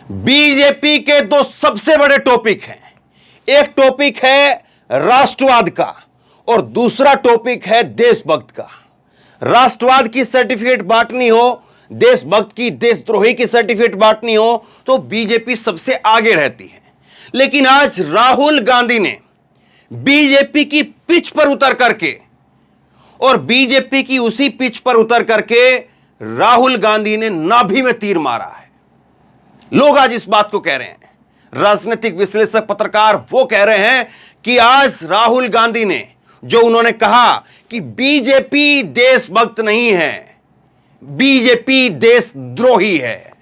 BJP के दो सबसे बड़े टॉपिक हैं। एक टॉपिक है राष्ट्रवाद का और दूसरा टॉपिक है देशभक्त का। राष्ट्रवाद की सर्टिफिकेट बांटनी हो, देशभक्त की, देशद्रोही की सर्टिफिकेट बांटनी हो तो बीजेपी सबसे आगे रहती है। लेकिन आज राहुल गांधी ने बीजेपी की पिच पर उतर करके और बीजेपी की उसी पिच पर उतर करके राहुल गांधी ने नाभि में तीर मारा है। लोग आज इस बात को कह रहे हैं, राजनीतिक विश्लेषक, पत्रकार वो कह रहे हैं कि आज राहुल गांधी ने जो उन्होंने कहा कि बीजेपी देशभक्त नहीं है, बीजेपी देशद्रोही है,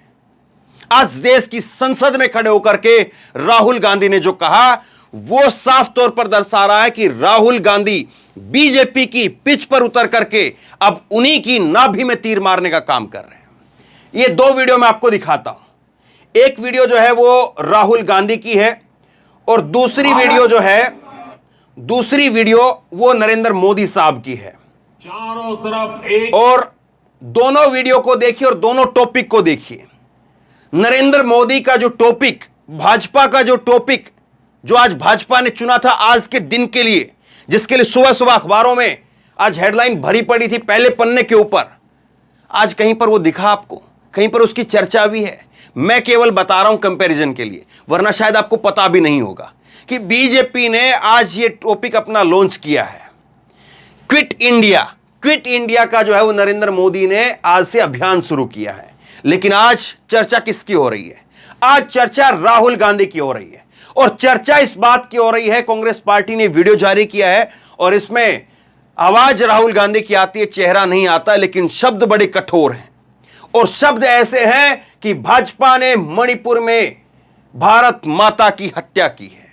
आज देश की संसद में खड़े होकर के राहुल गांधी ने जो कहा वो साफ तौर पर दर्शा रहा है कि राहुल गांधी बीजेपी की पिच पर उतर करके अब उन्हीं की नाभि में तीर मारने का काम कर रहे हैं। ये दो वीडियो मैं आपको दिखाता हूं। एक वीडियो जो है वो राहुल गांधी की है और दूसरी वीडियो वो नरेंद्र मोदी साहब की है। चारों तरफ एक और दोनों वीडियो को देखिए और दोनों टॉपिक को देखिए। नरेंद्र मोदी का जो टॉपिक, भाजपा का जो टॉपिक जो आज भाजपा ने चुना था आज के दिन के लिए, जिसके लिए सुबह सुबह अखबारों में आज हेडलाइन भरी पड़ी थी पहले पन्ने के ऊपर, आज कहीं पर वो दिखा आपको, कहीं पर उसकी चर्चा भी है। मैं केवल बता रहा हूं कंपैरिजन के लिए, वरना शायद आपको पता भी नहीं होगा कि बीजेपी ने आज ये टॉपिक अपना लॉन्च किया है। क्विट इंडिया का जो है वो नरेंद्र मोदी ने आज से अभियान शुरू किया है। लेकिन आज चर्चा किसकी हो रही है? आज चर्चा राहुल गांधी की हो रही है और चर्चा इस बात की हो रही है, कांग्रेस पार्टी ने वीडियो जारी किया है और इसमें आवाज राहुल गांधी की आती है, चेहरा नहीं आता, लेकिन शब्द बड़े कठोर हैं और शब्द ऐसे हैं कि भाजपा ने मणिपुर में भारत माता की हत्या की है।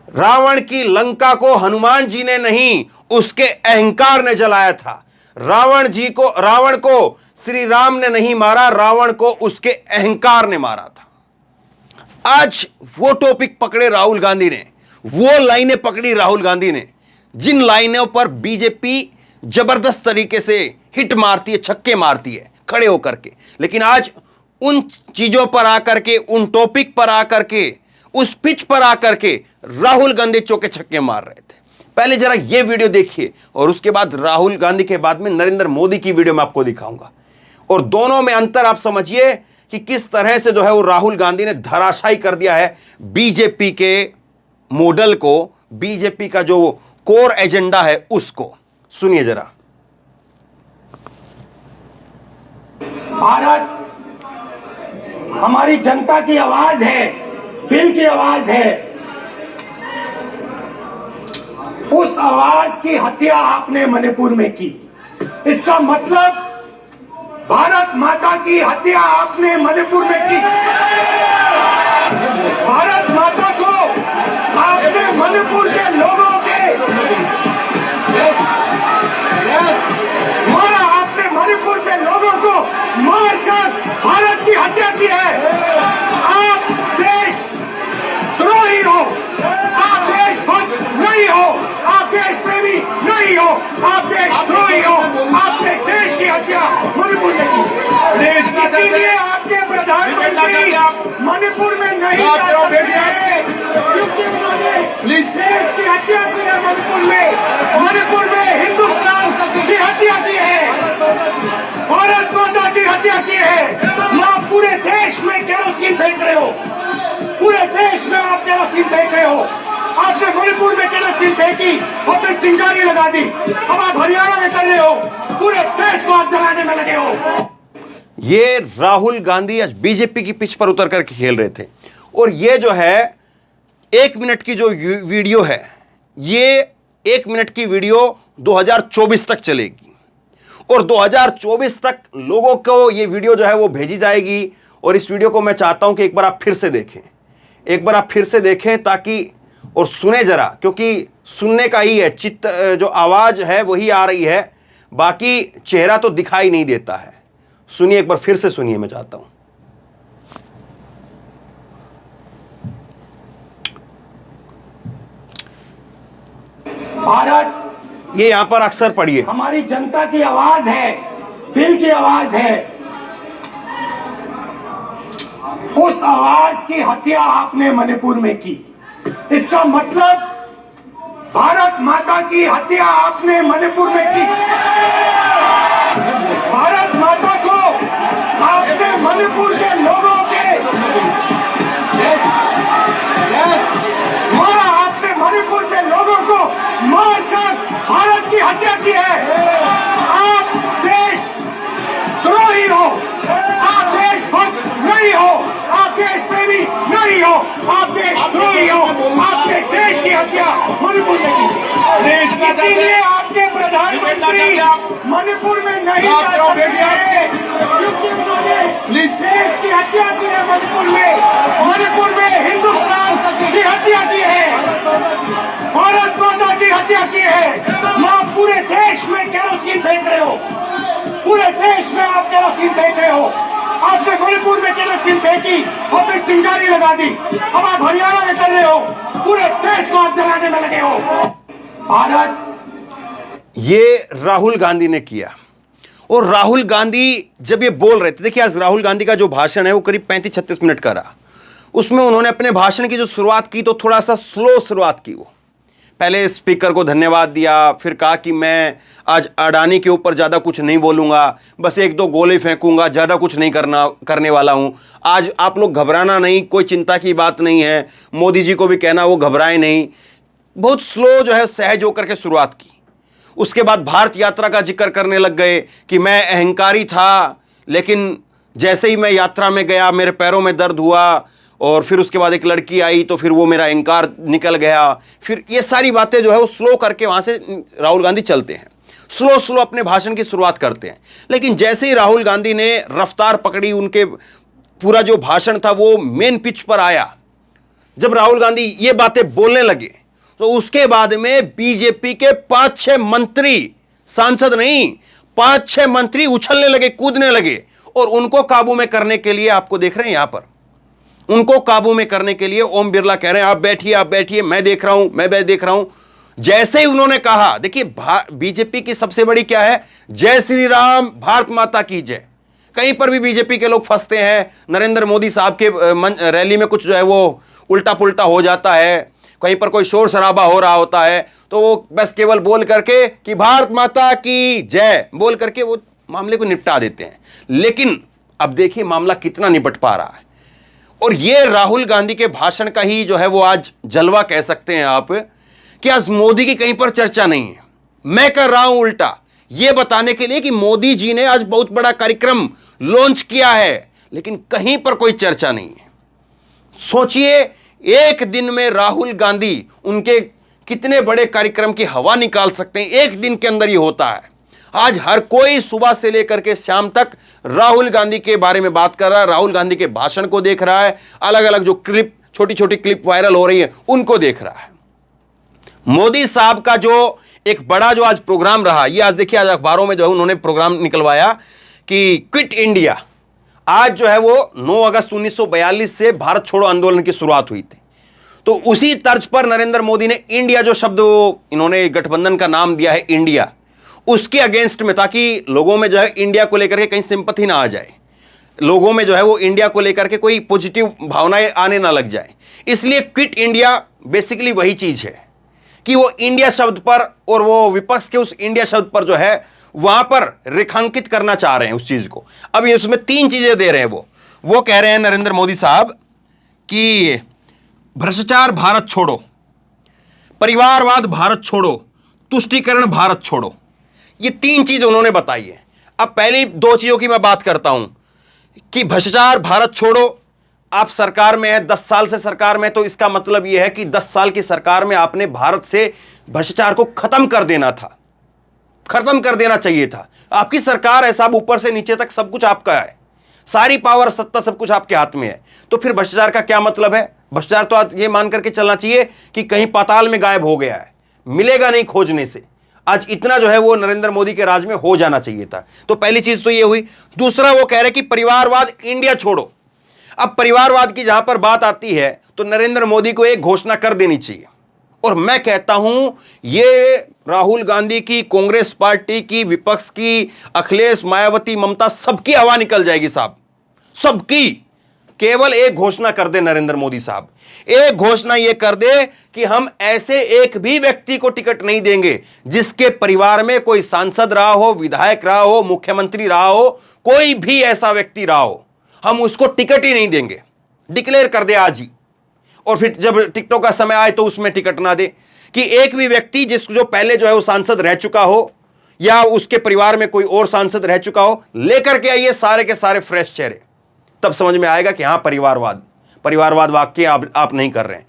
रावण की लंका को हनुमान जी ने नहीं, उसके अहंकार ने जलाया था। रावण को श्री राम ने नहीं मारा, रावण को उसके अहंकार ने मारा था। आज वो टॉपिक पकड़े राहुल गांधी ने, वो लाइनें पकड़ी राहुल गांधी ने जिन लाइनों पर बीजेपी जबरदस्त तरीके से हिट मारती है, छक्के मारती है खड़े होकर के। लेकिन आज उन चीजों पर आकर के, उन टॉपिक पर आकर के, उस पिच पर आकर के राहुल गांधी चौके छक्के मार रहे थे। पहले जरा ये वीडियो देखिए और उसके बाद राहुल गांधी के बाद में नरेंद्र मोदी की वीडियो मैं आपको दिखाऊंगा और दोनों में अंतर आप समझिए कि किस तरह से जो है वो राहुल गांधी ने धराशायी कर दिया है बीजेपी के मॉडल को, बीजेपी का जो कोर एजेंडा है उसको। सुनिए जरा। भारत हमारी जनता की आवाज है, दिल की आवाज है। उस आवाज की हत्या आपने मणिपुर में की। इसका मतलब भारत माता की हत्या आपने मणिपुर में की। भारत माता को आपने मणिपुर के लोगों के मारा, आपने मणिपुर के लोगों को मारकर भारत की हत्या की है। आप देशद्रोही हो, आप देशभक्त नहीं हो, आप देश प्रेमी नहीं हो, आप देशद्रोही हो। आपने देश की हत्या मणिपुर में की। इसीलिए आपके प्रधानमंत्री मणिपुर में नहीं जा सकते हैं क्योंकि उन्होंने देश की हत्या की है। मणिपुर में हिंदुस्तान की हत्या की है, भारत माता की हत्या की है। यहाँ पूरे देश में केरोसिन फेंक रहे हो, पूरे देश में आप केरोसिन फेंक रहे हो। आपने मणिपुर में केरोसिन फेंकी, आपने चिंगारी लगा दी, अब आप हरियाणा में कर रहे हो, पूरे देश को आप जलाने में लगे हो। ये राहुल गांधी आज बीजेपी की पिच पर उतर करके खेल रहे थे और ये जो है 1 मिनट की जो वीडियो है, ये 1 मिनट की वीडियो 2024 तक चलेगी और 2024 तक लोगों को ये वीडियो जो है वो भेजी जाएगी। और इस वीडियो को मैं चाहता हूं कि एक बार आप फिर से देखें, ताकि और सुने जरा, क्योंकि सुनने का ही है, चित्त जो आवाज है वही आ रही है, बाकी चेहरा तो दिखाई नहीं देता है। सुनिए, एक बार फिर से सुनिए, मैं चाहता हूं। भारत ये यहां पर अक्सर पढ़िए। हमारी जनता की आवाज है, दिल की आवाज है। उस आवाज की हत्या आपने मणिपुर में की। इसका मतलब भारत माता की हत्या आपने मणिपुर में की। भारत माता को आपने मणिपुर के लोगों के मारा। आपने मणिपुर के लोगों को मारकर भारत की हत्या की है। आप देशद्रोही हो, आप देशभक्त नहीं हो, आप देश प्रेमी नहीं हो, आप देशद्रोही हो। आपने देश की हत्या मणिपुर में की। इसीलिए आपके प्रधानमंत्री मणिपुर में नहीं जा सकते हैं, क्योंकि उन्होंने देश की हत्या की है। मणिपुर में हिंदुस्तान की हत्या की है, भारत माता की हत्या की है। आप पूरे देश में केरोसिन फेंक रहे हो, पूरे देश में आप केरोसिन फेंक रहे हो। आपने मणिपुर में केरोसिन फेंकी और फिर चिंगारी लगा दी। अब आप हरियाणा में कर रहे हो, पूरे देश को आप जलाने में लगे हो। भारत, ये राहुल गांधी ने किया। और राहुल गांधी जब ये बोल रहे थे, देखिए आज राहुल गांधी का जो भाषण है वो करीब 35-36 मिनट का रहा। उसमें उन्होंने अपने भाषण की जो शुरुआत की तो थोड़ा सा स्लो शुरुआत की। वो पहले स्पीकर को धन्यवाद दिया, फिर कहा कि मैं आज अडानी के ऊपर ज़्यादा कुछ नहीं बोलूँगा, बस 1-2 गोले फेंकूंगा, ज़्यादा कुछ नहीं करने वाला हूँ। आज आप लोग घबराना नहीं, कोई चिंता की बात नहीं है। मोदी जी को भी कहना वो घबराए नहीं। बहुत स्लो जो है सहज होकर के शुरुआत की। उसके बाद भारत यात्रा का जिक्र करने लग गए कि मैं अहंकारी था, लेकिन जैसे ही मैं यात्रा में गया मेरे पैरों में दर्द हुआ, और फिर उसके बाद एक लड़की आई तो फिर वो मेरा अहंकार निकल गया। फिर ये सारी बातें जो है वो स्लो करके वहाँ से राहुल गांधी चलते हैं, स्लो अपने भाषण की शुरुआत करते हैं। लेकिन जैसे ही राहुल गांधी ने रफ्तार पकड़ी, उनके पूरा जो भाषण था वो मेन पिच पर आया, जब राहुल गांधी ये बातें बोलने लगे तो उसके बाद में बीजेपी के 5-6 मंत्री, सांसद नहीं, 5-6 मंत्री उछलने लगे, कूदने लगे। और उनको काबू में करने के लिए आपको देख रहे हैं यहां पर, उनको काबू में करने के लिए ओम बिरला कह रहे हैं आप बैठिए, मैं देख रहा हूं। जैसे ही उन्होंने कहा, देखिए बीजेपी की सबसे बड़ी क्या है, जय श्री राम, भारत माता की जय। कहीं पर भी बीजेपी के लोग फंसते हैं, नरेंद्र मोदी साहब के रैली में कुछ जो है वो उल्टा पुल्टा हो जाता है, कहीं पर कोई शोर शराबा हो रहा होता है, तो वो बस केवल बोल करके कि भारत माता की जय बोल करके वो मामले को निपटा देते हैं। लेकिन अब देखिए मामला कितना निपट पा रहा है। और ये राहुल गांधी के भाषण का ही जो है वो आज जलवा कह सकते हैं आप, कि आज मोदी की कहीं पर चर्चा नहीं है। मैं कर रहा हूं उल्टा, यह बताने के लिए कि मोदी जी ने आज बहुत बड़ा कार्यक्रम लॉन्च किया है, लेकिन कहीं पर कोई चर्चा नहीं है। सोचिए, एक दिन में राहुल गांधी उनके कितने बड़े कार्यक्रम की हवा निकाल सकते हैं, एक दिन के अंदर ही होता है। आज हर कोई सुबह से लेकर के शाम तक राहुल गांधी के बारे में बात कर रहा है, राहुल गांधी के भाषण को देख रहा है, अलग अलग जो क्लिप, छोटी छोटी क्लिप वायरल हो रही है उनको देख रहा है। मोदी साहब का जो एक बड़ा जो आज प्रोग्राम रहा, ये आज देखिए, आज अखबारों में जो है उन्होंने प्रोग्राम निकलवाया कि क्विट इंडिया। आज जो है वो 9 अगस्त 1942 से भारत छोड़ो आंदोलन की शुरुआत हुई थी। तो उसी तर्ज पर नरेंद्र मोदी ने इंडिया जो शब्द इन्होंने गठबंधन का नाम दिया है इंडिया, उसके अगेंस्ट में, ताकि लोगों में जो है इंडिया को लेकर के कहीं सिंपैथी ना आ जाए, लोगों में जो है वो इंडिया को लेकर के कोई पॉजिटिव भावनाएं आने ना लग जाए। इसलिए क्विट इंडिया बेसिकली वही चीज है कि वो इंडिया शब्द पर और वो विपक्ष के उस इंडिया शब्द पर जो है वहां पर रेखांकित करना चाह रहे हैं उस चीज को। अब इसमें 3 चीजें दे रहे हैं वो कह रहे हैं नरेंद्र मोदी साहब कि भ्रष्टाचार भारत छोड़ो, परिवारवाद भारत छोड़ो, तुष्टीकरण भारत छोड़ो। ये 3 चीज उन्होंने बताई है। अब पहली 2 चीजों की मैं बात करता हूं कि भ्रष्टाचार भारत छोड़ो। आप सरकार में है, 10 साल से सरकार में, तो इसका मतलब यह है कि 10 साल की सरकार में आपने भारत से भ्रष्टाचार को खत्म कर देना था, खत्म कर देना चाहिए था। आपकी सरकार है साहब, ऊपर से नीचे तक सब कुछ आपका है, सारी पावर, सत्ता, सब कुछ आपके हाथ में है। तो फिर भ्रष्टाचार का क्या मतलब है? भ्रष्टाचार तो आज ये मान करके चलना चाहिए कि कहीं पाताल में गायब हो गया है, मिलेगा नहीं खोजने से। आज इतना जो है वो नरेंद्र मोदी के राज में हो जाना चाहिए था। तो पहली चीज तो ये हुई। दूसरा वो कह रहे कि परिवारवाद इंडिया छोड़ो। अब परिवारवाद की जहां पर बात आती है तो नरेंद्र मोदी को एक घोषणा कर देनी चाहिए, और मैं कहता हूं ये राहुल गांधी की, कांग्रेस पार्टी की, विपक्ष की, अखिलेश, मायावती, ममता, सबकी हवा निकल जाएगी साहब, सबकी। केवल एक घोषणा कर दे नरेंद्र मोदी साहब, एक घोषणा यह कर दे कि हम ऐसे एक भी व्यक्ति को टिकट नहीं देंगे जिसके परिवार में कोई सांसद रहा हो, विधायक रहा हो, मुख्यमंत्री रहा हो, कोई भी ऐसा व्यक्ति रहा हो, हम उसको टिकट ही नहीं देंगे। डिक्लेयर कर दे आज ही, और फिर जब टिकटों का समय आए तो उसमें टिकट ना दे। कि एक भी व्यक्ति जो पहले जो है वो सांसद रह चुका हो या उसके परिवार में कोई और सांसद रह चुका हो, लेकर के आइए सारे के सारे फ्रेश चेहरे, तब समझ में आएगा कि हां परिवारवाद वाक्य आप नहीं कर रहे हैं।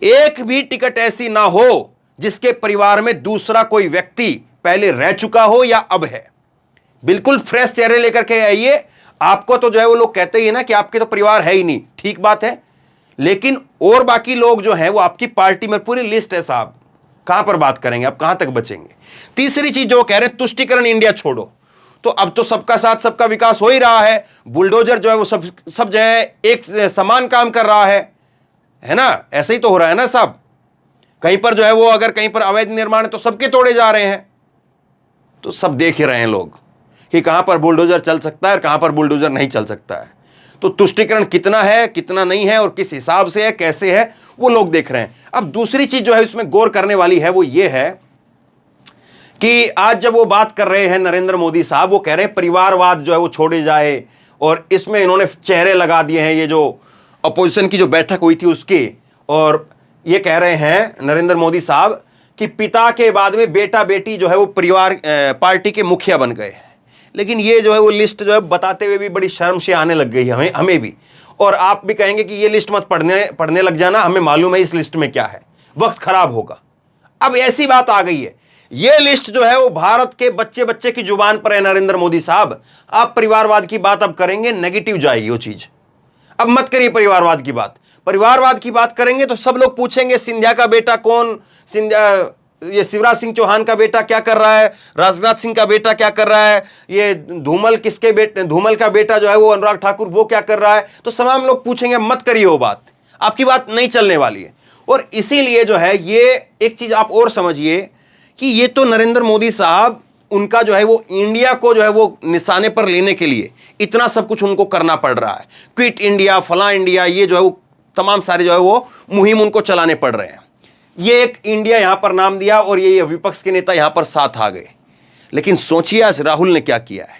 एक भी टिकट ऐसी ना हो जिसके परिवार में दूसरा कोई व्यक्ति पहले रह चुका हो या अब है। बिल्कुल फ्रेश चेहरे लेकर के आइए। आपको तो जो है वो लोग कहते ही है ना कि आपके तो परिवार है ही नहीं, ठीक बात है, लेकिन और बाकी लोग जो हैं वो आपकी पार्टी में पूरी लिस्ट है साहब, कहां पर बात करेंगे, आप कहां तक बचेंगे। तीसरी चीज जो कह रहे हैं तुष्टीकरण इंडिया छोड़ो, तो अब तो सबका साथ सबका विकास हो ही रहा है। बुलडोजर जो है वो सब जो है एक समान काम कर रहा है ना, ऐसे ही तो हो रहा है ना साहब। कहीं पर जो है वो अगर कहीं पर अवैध निर्माण है तो सबके तोड़े जा रहे हैं। तो सब देख ही रहे हैं लोग कि कहां पर बुलडोजर चल सकता है और कहां पर बुलडोजर नहीं चल सकता है। तो तुष्टीकरण कितना है, कितना नहीं है और किस हिसाब से है, कैसे है, वो लोग देख रहे हैं। अब दूसरी चीज जो है इसमें गौर करने वाली है वो ये है कि आज जब वो बात कर रहे हैं नरेंद्र मोदी साहब, वो कह रहे हैं परिवारवाद जो है वो छोड़े जाए, और इसमें इन्होंने चेहरे लगा दिए हैं ये जो अपोजिशन की जो बैठक हुई थी उसके, और ये कह रहे हैं नरेंद्र मोदी साहब कि पिता के बाद में बेटा बेटी जो है वो परिवार पार्टी के मुखिया बन गए हैं। लेकिन ये जो है वो लिस्ट जो है बताते हुए भी बड़ी शर्म से आने लग गई है हमें भी, और आप भी कहेंगे कि ये लिस्ट मत पढ़ने लग जाना, हमें मालूम है इस लिस्ट में क्या है, वक्त खराब होगा। अब ऐसी बात आ गई है, ये लिस्ट जो है वो भारत के बच्चे बच्चे की जुबान पर है। नरेंद्र मोदी साहब, आप परिवारवाद की बात अब करेंगे, नेगेटिव जाएगी वो चीज, अब मत करिए परिवारवाद की बात। परिवारवाद की बात करेंगे तो सब लोग पूछेंगे सिंधिया का बेटा कौन, ये शिवराज सिंह चौहान का बेटा क्या कर रहा है, राजनाथ सिंह का बेटा क्या कर रहा है, ये धूमल का बेटा जो है वो अनुराग ठाकुर वो क्या कर रहा है, तो तमाम लोग पूछेंगे। मत करिए वो बात, आपकी बात नहीं चलने वाली है। और इसीलिए जो है ये एक चीज आप और समझिए कि ये तो नरेंद्र मोदी साहब, उनका जो है वो इंडिया को जो है वो निशाने पर लेने के लिए इतना सब कुछ उनको करना पड़ रहा है। क्विट इंडिया, फला इंडिया, ये जो है वो तमाम सारे जो है वो मुहिम उनको चलाने पड़ रहे हैं। ये एक इंडिया यहां पर नाम दिया और ये विपक्ष के नेता यहां पर साथ आ गए। लेकिन सोचिए आज राहुल ने क्या किया है।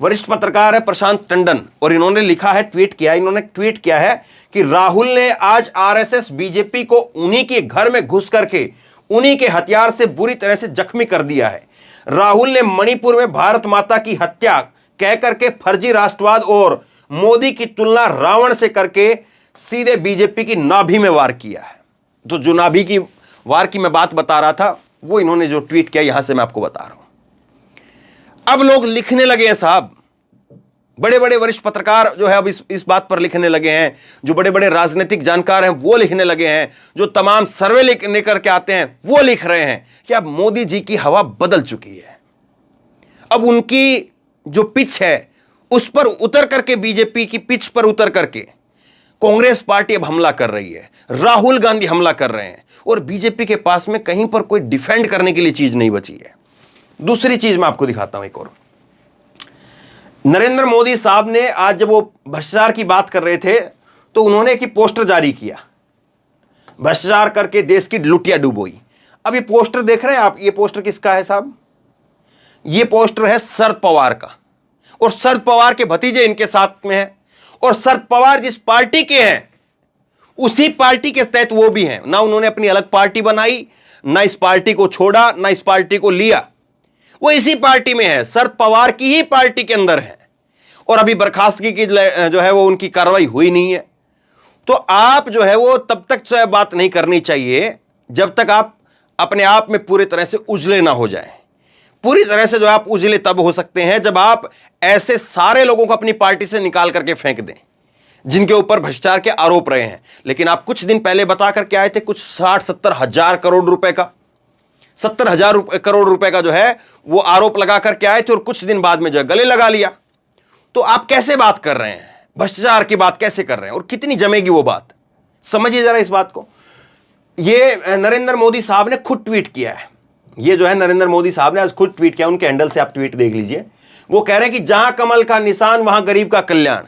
वरिष्ठ पत्रकार है प्रशांत टंडन, और इन्होंने लिखा है, ट्वीट किया है कि राहुल ने आज आरएसएस बीजेपी को उन्हीं के घर में घुस करके उन्हीं के हथियार से बुरी तरह से जख्मी कर दिया है। राहुल ने मणिपुर में भारत माता की हत्या कह करके फर्जी राष्ट्रवाद और मोदी की तुलना रावण से करके सीधे बीजेपी की नाभि में वार किया है। तो जो नाभि की वार की मैं बात बता रहा था, वो इन्होंने जो ट्वीट किया यहां से मैं आपको बता रहा हूं। अब लोग लिखने लगे हैं साहब, बड़े बड़े वरिष्ठ पत्रकार जो है अब इस बात पर लिखने लगे हैं, जो बड़े बड़े राजनीतिक जानकार हैं वो लिखने लगे हैं, जो तमाम सर्वे लेकर के आते हैं वो लिख रहे हैं कि अब मोदी जी की हवा बदल चुकी है। अब उनकी जो पिच है उस पर उतर करके, बीजेपी की पिच पर उतर करके कांग्रेस पार्टी अब हमला कर रही है, राहुल गांधी हमला कर रहे हैं, और बीजेपी के पास में कहीं पर कोई डिफेंड करने के लिए चीज नहीं बची है। दूसरी चीज मैं आपको दिखाता हूं एक और। नरेंद्र मोदी साहब ने आज जब वो भ्रष्टाचार की बात कर रहे थे तो उन्होंने एक पोस्टर जारी किया, भ्रष्टाचार करके देश की लुटिया डुबोई। अब ये पोस्टर देख रहे हैं आप, ये पोस्टर किसका है साहब? ये पोस्टर है शरद पवार का, और शरद पवार के भतीजे इनके साथ में है, और शरद पवार जिस पार्टी के हैं उसी पार्टी के तहत वो भी हैं। ना उन्होंने अपनी अलग पार्टी बनाई, ना इस पार्टी को छोड़ा, ना इस पार्टी को लिया, वो इसी पार्टी में है, शरद पवार की ही पार्टी के अंदर है। और अभी बर्खास्तगी की जो है वो उनकी कार्रवाई हुई नहीं है। तो आप जो है वो तब तक जो है बात नहीं करनी चाहिए जब तक आप अपने आप में पूरी तरह से उजले ना हो जाएं। पूरी तरह से जो आप उजले तब हो सकते हैं जब आप ऐसे सारे लोगों को अपनी पार्टी से निकाल करके फेंक दें जिनके ऊपर भ्रष्टाचार के आरोप रहे हैं। लेकिन आप कुछ दिन पहले बता करके आए थे कुछ 60-70 हजार करोड़ रुपए का, 70,000 करोड़ रुपए का जो है वो आरोप लगा करके आए थे, और कुछ दिन बाद में जो है गले लगा लिया। तो आप कैसे बात कर रहे हैं, भ्रष्टाचार की बात कैसे कर रहे हैं, और कितनी जमेगी वो बात, समझिए जरा इस बात को। ये नरेंद्र मोदी साहब ने खुद ट्वीट किया है, ये जो है नरेंद्र मोदी साहब ने आज खुद ट्वीट किया, उनके हैंडल से आप ट्वीट देख लीजिए। वो कह रहे हैं कि जहां कमल का निशान वहां गरीब का कल्याण।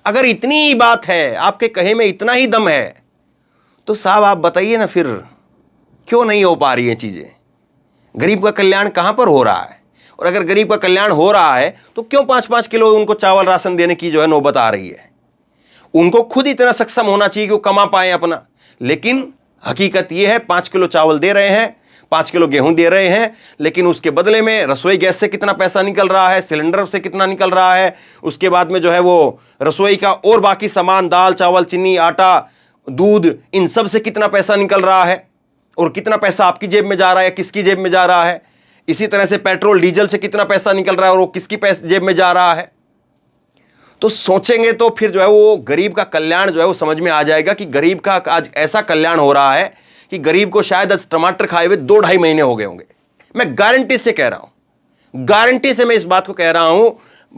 अगर इतनी ही बात है, आपके कहे में इतना ही दम है, तो साहब आप बताइए ना फिर क्यों नहीं हो पा रही है चीजें? गरीब का कल्याण कहां पर हो रहा है? और अगर गरीब का कल्याण हो रहा है तो क्यों 5-5 किलो उनको चावल राशन देने की जो है नौबत आ रही है? उनको खुद इतना सक्षम होना चाहिए कि वो कमा पाए अपना। लेकिन हकीकत यह है 5 किलो चावल दे रहे हैं, 5 किलो गेहूं दे रहे हैं, लेकिन उसके बदले में रसोई गैस से कितना पैसा निकल रहा है, सिलेंडर से कितना निकल रहा है, उसके बाद में जो है वो रसोई का और बाकी सामान, दाल चावल चीनी आटा दूध, इन सब से कितना पैसा निकल रहा है, और कितना पैसा आपकी जेब में जा रहा है, किसकी जेब में जा रहा है। इसी तरह से पेट्रोल डीजल से कितना पैसा निकल रहा है और वो किसकी जेब में जा रहा है। तो सोचेंगे तो फिर जो है वो गरीब का कल्याण जो है वो समझ में आ जाएगा कि गरीब का आज ऐसा कल्याण हो रहा है कि गरीब को शायद आज टमाटर खाए हुए 2-2.5 महीने हो गए होंगे। मैं गारंटी से कह रहा हूं, गारंटी से मैं इस बात को कह रहा हूं,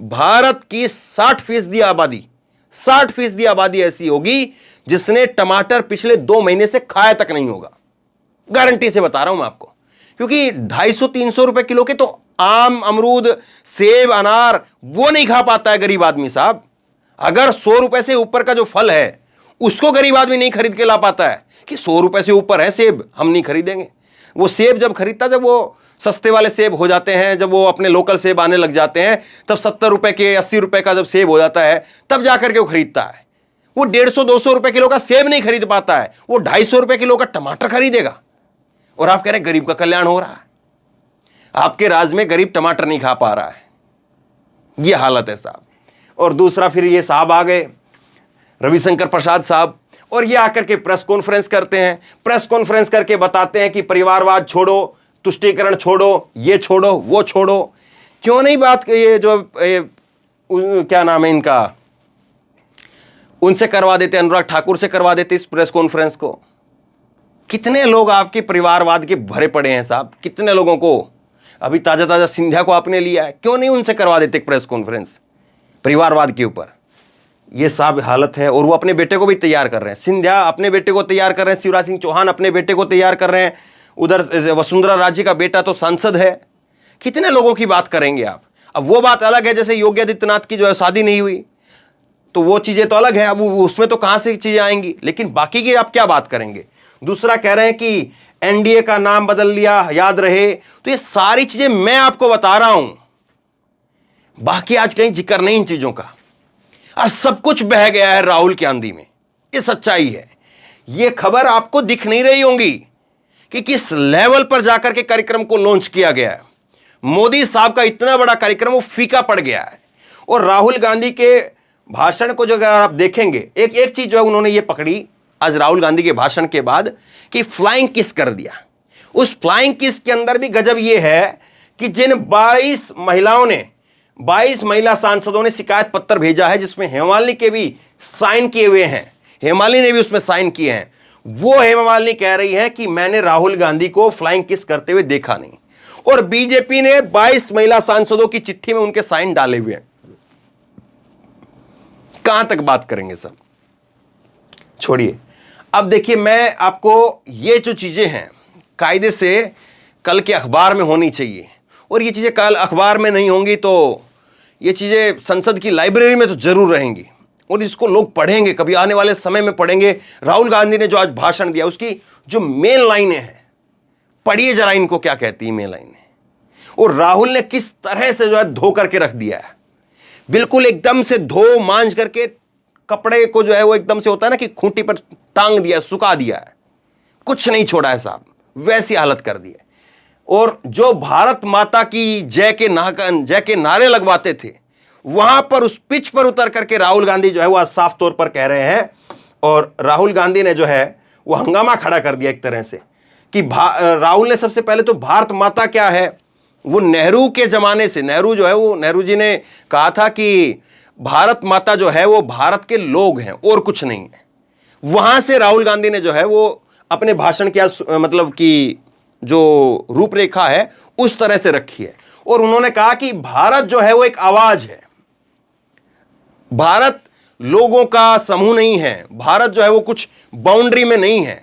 भारत की 60% आबादी, 60% आबादी ऐसी होगी जिसने टमाटर पिछले 2 महीने से खाया तक नहीं होगा। गारंटी से बता रहा हूं मैं आपको, क्योंकि 250-300 रुपए किलो के तो आम, अमरूद, सेब, अनार वो नहीं खा पाता है गरीब आदमी साहब। अगर 100 रुपए से ऊपर का जो फल है उसको गरीब आदमी नहीं खरीद के ला पाता है कि 100 रुपए से ऊपर है सेब, हम नहीं खरीदेंगे। वो सेब जब खरीदता, जब वो सस्ते वाले सेब हो जाते हैं, जब वो अपने लोकल सेब आने लग जाते हैं, तब 70 रुपए के, 80 रुपए का जब सेब हो जाता है, तब जाकर के वो खरीदता है। वो 150-200 रुपए किलो का सेब नहीं खरीद पाता है, वो 250 रुपए किलो का टमाटर खरीदेगा। और आप कह रहे हैं गरीब का कल्याण हो रहा है। आपके राज्य में गरीब टमाटर नहीं खा पा रहा है, ये हालत है साहब। और दूसरा फिर ये साहब आ गए, रविशंकर प्रसाद साहब, और ये आकर के प्रेस कॉन्फ्रेंस करते हैं, प्रेस कॉन्फ्रेंस करके बताते हैं कि परिवारवाद छोड़ो, तुष्टीकरण छोड़ो, ये छोड़ो, वो छोड़ो। क्यों नहीं बात, ये जो क्या नाम है इनका, उनसे करवा देते, अनुराग ठाकुर से करवा देते इस प्रेस कॉन्फ्रेंस को। कितने लोग आपके परिवारवाद के भरे पड़े हैं साहब, कितने लोगों को, अभी ताजा ताजा सिंधिया को आपने लिया है, क्यों नहीं उनसे करवा देते प्रेस कॉन्फ्रेंस परिवारवाद के ऊपर? ये साहब हालत है। और वो अपने बेटे को भी तैयार कर रहे हैं, सिंधिया अपने बेटे को तैयार कर रहे हैं, शिवराज सिंह चौहान अपने बेटे को तैयार कर रहे हैं, उधर वसुंधरा राजे का बेटा तो सांसद है। कितने लोगों की बात करेंगे आप? अब वो बात अलग है, जैसे योगी आदित्यनाथ की जो है शादी नहीं हुई, तो वो चीजें तो अलग है, अब उसमें तो कहां से चीजें आएंगी, लेकिन बाकी की आप क्या बात करेंगे? दूसरा कह रहे हैं कि एनडीए का नाम बदल लिया, याद रहे। तो ये सारी चीजें मैं आपको बता रहा हूं, बाकी आज कहीं जिक्र नहीं इन चीजों का। आज सब कुछ बह गया है राहुल की आंधी में, ये सच्चाई है। ये खबर आपको दिख नहीं रही होंगी कि किस लेवल पर जाकर के कार्यक्रम को लॉन्च किया गया है। मोदी साहब का इतना बड़ा कार्यक्रम वो फीका पड़ गया है। और राहुल गांधी के भाषण को जो अगर आप देखेंगे, एक चीज जो है उन्होंने ये पकड़ी आज राहुल गांधी के भाषण के बाद कि फ्लाइंग किस कर दिया। उस फ्लाइंग किस के अंदर भी गजब यह है कि जिन 22 महिलाओं ने, 22 महिला सांसदों ने शिकायत पत्र भेजा है, जिसमें हेमामालिनी के भी साइन किए हुए हैं, हेमामालिनी ने भी उसमें साइन किए हैं, वो हेमामालिनी कह रही है कि मैंने राहुल गांधी को फ्लाइंग किस करते हुए देखा नहीं। और बीजेपी ने 22 महिला सांसदों की चिट्ठी में उनके साइन डाले हुए हैं। कहां तक बात करेंगे सब, छोड़िए। अब देखिए, मैं आपको ये जो चीजें हैं कायदे से कल के अखबार में होनी चाहिए, और ये चीजें कल अखबार में नहीं होंगी तो ये चीजें संसद की लाइब्रेरी में तो जरूर रहेंगी, और इसको लोग पढ़ेंगे, कभी आने वाले समय में पढ़ेंगे। राहुल गांधी ने जो आज भाषण दिया उसकी जो मेन लाइनें हैं, पढ़िए जरा इनको क्या कहती है मेन लाइनें। और राहुल ने किस तरह से जो है धो करके रख दिया है, बिल्कुल एकदम से धो मांझ करके कपड़े को जो है वो एकदम से होता है ना कि खूंटी पर टांग दिया, सुखा दिया है, कुछ नहीं छोड़ा है साहब, वैसी हालत कर दी है। और जो भारत माता की जय के नारे लगवाते थे, वहां पर उस पिच पर उतर करके राहुल गांधी जो है वो आज साफ तौर पर कह रहे हैं। और राहुल गांधी ने जो है वो हंगामा खड़ा कर दिया एक तरह से कि राहुल ने सबसे पहले तो भारत माता क्या है, वो नेहरू के जमाने से, नेहरू जो है वो, नेहरू जी ने कहा था कि भारत माता जो है वो भारत के लोग हैं और कुछ नहीं है। वहां से राहुल गांधी ने जो है वो अपने भाषण की मतलब कि जो रूपरेखा है उस तरह से रखी है। और उन्होंने कहा कि भारत जो है वो एक आवाज है, भारत लोगों का समूह नहीं है, भारत जो है वो कुछ बाउंड्री में नहीं है,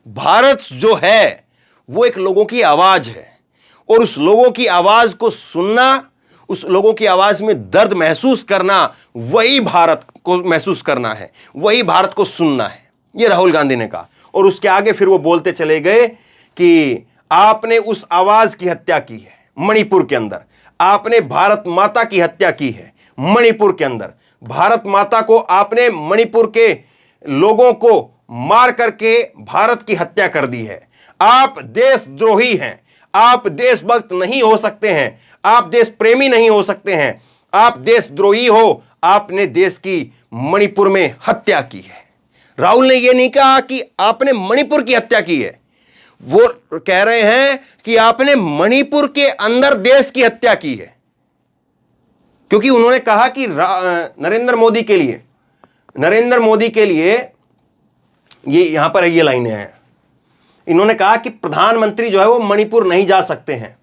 भारत जो है वो एक लोगों की आवाज है। और उस लोगों की आवाज को सुनना, उस लोगों की आवाज में दर्द महसूस करना, वही भारत को महसूस करना है, वही भारत को सुनना है, ये राहुल गांधी ने कहा। और उसके आगे फिर वो बोलते चले गए कि आपने उस आवाज की हत्या की है मणिपुर के अंदर, आपने भारत माता की हत्या की है मणिपुर के अंदर, भारत माता को आपने मणिपुर के लोगों को मार करके भारत की हत्या कर दी है। आप देशद्रोही हैं, आप देशभक्त नहीं हो सकते हैं, आप देश प्रेमी नहीं हो सकते हैं, आप देशद्रोही हो, आपने देश की मणिपुर में हत्या की है। राहुल ने यह नहीं कहा कि आपने मणिपुर की हत्या की है, वो कह रहे हैं कि आपने मणिपुर के अंदर देश की हत्या की है। क्योंकि उन्होंने कहा कि नरेंद्र मोदी के लिए ये यहां पर ये लाइनें हैं, इन्होंने कहा कि प्रधानमंत्री जो है वो मणिपुर नहीं जा सकते हैं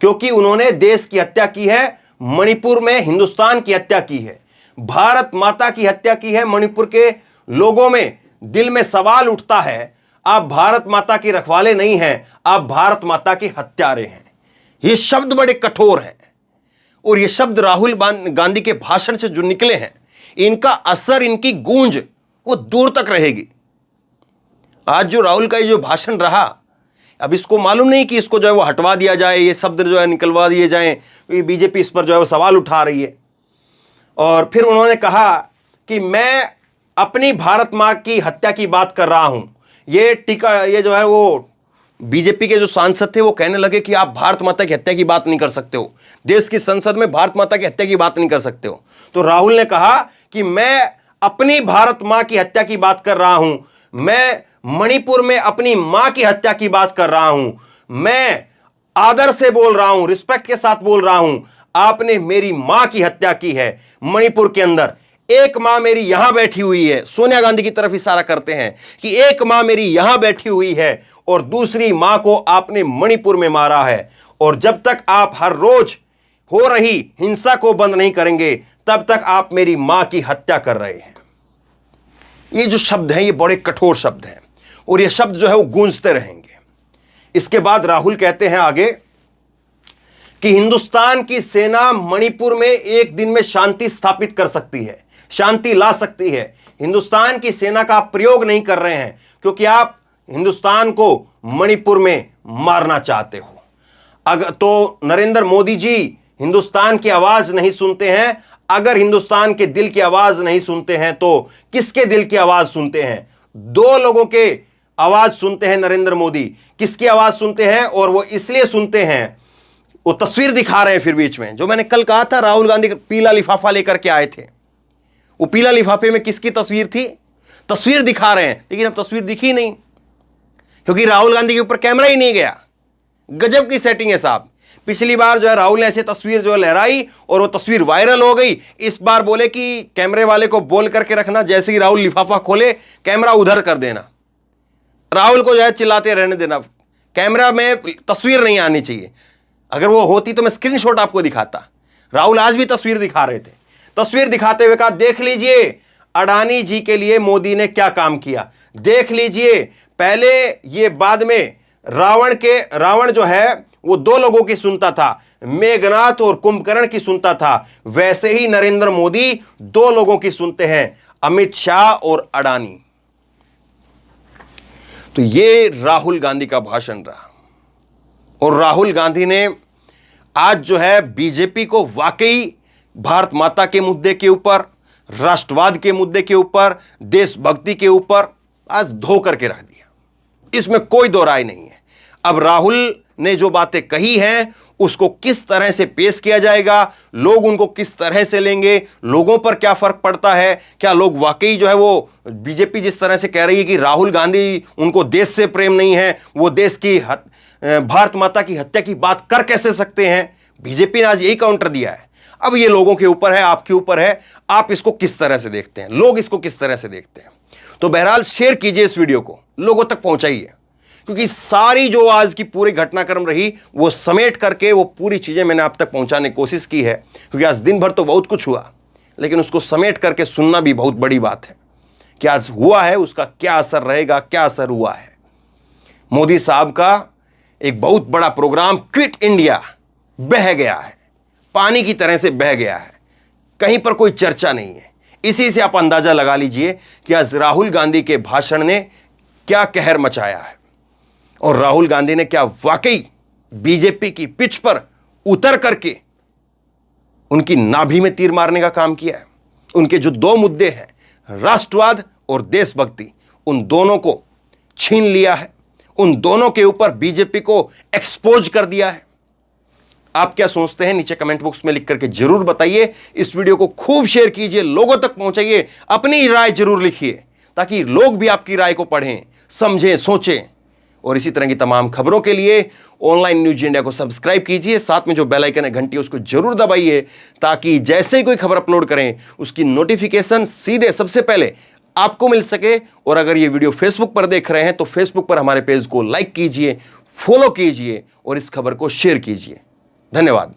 क्योंकि उन्होंने देश की हत्या की है, मणिपुर में हिंदुस्तान की हत्या की है, भारत माता की हत्या की है। मणिपुर के लोगों में दिल में सवाल उठता है, आप भारत माता की रखवाले नहीं हैं, आप भारत माता के हत्यारे हैं। ये शब्द बड़े कठोर हैं और ये शब्द राहुल गांधी के भाषण से जो निकले हैं, इनका असर, इनकी गूंज वो दूर तक रहेगी। आज जो राहुल का ये जो भाषण रहा, अब इसको मालूम नहीं कि इसको जो है वो हटवा दिया जाए, ये शब्द जो है निकलवा दिए जाएं, बीजेपी इस पर जो है वो सवाल उठा रही है। और फिर उन्होंने कहा कि मैं अपनी भारत मां की हत्या की बात कर रहा हूं। ये जो है वो बीजेपी के जो सांसद थे वो कहने लगे कि आप भारत माता की हत्या की बात नहीं कर सकते हो, देश की संसद में भारत माता की हत्या की बात नहीं कर सकते हो। तो राहुल ने कहा कि मैं अपनी भारत मां की हत्या की बात कर रहा हूं, मैं मणिपुर में अपनी मां की हत्या की बात कर रहा हूं, मैं आदर से बोल रहा हूं, रिस्पेक्ट के साथ बोल रहा हूं। आपने मेरी मां की हत्या की है मणिपुर के अंदर। एक मां मेरी यहां बैठी हुई है, सोनिया गांधी की तरफ इशारा करते हैं कि एक मां मेरी यहां बैठी हुई है और दूसरी मां को आपने मणिपुर में मारा है। और जब तक आप हर रोज हो रही हिंसा को बंद नहीं करेंगे, तब तक आप मेरी मां की हत्या कर रहे हैं। ये जो शब्द हैं, ये बड़े कठोर शब्द हैं और ये शब्द जो है वो गूंजते रहेंगे। इसके बाद राहुल कहते हैं आगे कि हिंदुस्तान की सेना मणिपुर में एक दिन में शांति स्थापित कर सकती है, शांति ला सकती है। हिंदुस्तान की सेना का आप प्रयोग नहीं कर रहे हैं क्योंकि आप हिंदुस्तान को मणिपुर में मारना चाहते हो। अगर तो नरेंद्र मोदी जी हिंदुस्तान की आवाज नहीं सुनते हैं, अगर हिंदुस्तान के दिल की आवाज नहीं सुनते हैं तो किसके दिल की आवाज सुनते हैं? दो लोगों के आवाज सुनते हैं नरेंद्र मोदी। किसकी आवाज सुनते हैं? और वो इसलिए सुनते हैं, वो तस्वीर दिखा रहे हैं फिर बीच में, जो मैंने कल कहा था राहुल गांधी पीला लिफाफा लेकर के आए थे, वो पीला लिफाफे में किसकी तस्वीर थी? तस्वीर दिखा रहे हैं, लेकिन अब तस्वीर दिखी नहीं क्योंकि राहुल गांधी के ऊपर कैमरा ही नहीं गया। गजब की सेटिंग है साहब। पिछली बार जो है राहुल ने ऐसे तस्वीर जो लहराई और वो तस्वीर वायरल हो गई। इस बार बोले कि कैमरे वाले को बोल करके रखना, जैसे ही राहुल लिफाफा खोले कैमरा उधर कर देना, राहुल को जो है चिल्लाते रहने देना, कैमरा में तस्वीर नहीं आनी चाहिए। अगर वो होती तो मैं स्क्रीनशॉट आपको दिखाता। राहुल आज भी तस्वीर दिखा रहे थे, तस्वीर दिखाते हुए कहा देख लीजिए अडानी जी के लिए मोदी ने क्या काम किया, देख लीजिए। पहले ये बाद में रावण जो है वो दो लोगों की सुनता था, मेघनाथ और कुंभकर्ण की सुनता था, वैसे ही नरेंद्र मोदी दो लोगों की सुनते हैं, अमित शाह और अडानी। तो ये राहुल गांधी का भाषण रहा और राहुल गांधी ने आज जो है बीजेपी को वाकई भारत माता के मुद्दे के ऊपर, राष्ट्रवाद के मुद्दे के ऊपर, देशभक्ति के ऊपर आज धो करके रख दिया। इसमें कोई दो राय नहीं है। अब राहुल ने जो बातें कही हैं उसको किस तरह से पेश किया जाएगा, लोग उनको किस तरह से लेंगे, लोगों पर क्या फर्क पड़ता है, क्या लोग वाकई जो है वो बीजेपी जिस तरह से कह रही है कि राहुल गांधी उनको देश से प्रेम नहीं है, वो देश की भारत माता की हत्या की बात कर कैसे सकते हैं, बीजेपी ने आज यही काउंटर दिया है। अब ये लोगों के ऊपर है, आपके ऊपर है, आप इसको किस तरह से देखते हैं, लोग इसको किस तरह से देखते हैं। तो बहरहाल शेयर कीजिए इस वीडियो को, लोगों तक पहुंचाइए, क्योंकि सारी जो आज की पूरी घटनाक्रम रही वो समेट करके वो पूरी चीजें मैंने आप तक पहुंचाने की कोशिश की है। क्योंकि आज दिन भर तो बहुत कुछ हुआ, लेकिन उसको समेट करके सुनना भी बहुत बड़ी बात है कि आज हुआ है उसका क्या असर रहेगा, क्या असर हुआ है। मोदी साहब का एक बहुत बड़ा प्रोग्राम क्विट इंडिया बह गया है, पानी की तरह से बह गया है, कहीं पर कोई चर्चा नहीं है। इसी से आप अंदाजा लगा लीजिए कि आज राहुल गांधी के भाषण ने क्या कहर मचाया है और राहुल गांधी ने क्या वाकई बीजेपी की पिच पर उतर करके उनकी नाभि में तीर मारने का काम किया है। उनके जो दो मुद्दे हैं, राष्ट्रवाद और देशभक्ति, उन दोनों को छीन लिया है, उन दोनों के ऊपर बीजेपी को एक्सपोज कर दिया है। आप क्या सोचते हैं नीचे कमेंट बॉक्स में लिख करके जरूर बताइए। इस वीडियो को खूब शेयर कीजिए, लोगों तक पहुंचाइए, अपनी राय जरूर लिखिए ताकि लोग भी आपकी राय को पढ़ें, समझें, सोचें। और इसी तरह की तमाम खबरों के लिए ऑनलाइन न्यूज इंडिया को सब्सक्राइब कीजिए, साथ में जो बेल आइकन है घंटी उसको जरूर दबाइए ताकि जैसे ही कोई खबर अपलोड करें उसकी नोटिफिकेशन सीधे सबसे पहले आपको मिल सके। और अगर ये वीडियो फेसबुक पर देख रहे हैं तो फेसबुक पर हमारे पेज को लाइक कीजिए, फॉलो कीजिए और इस खबर को शेयर कीजिए। धन्यवाद।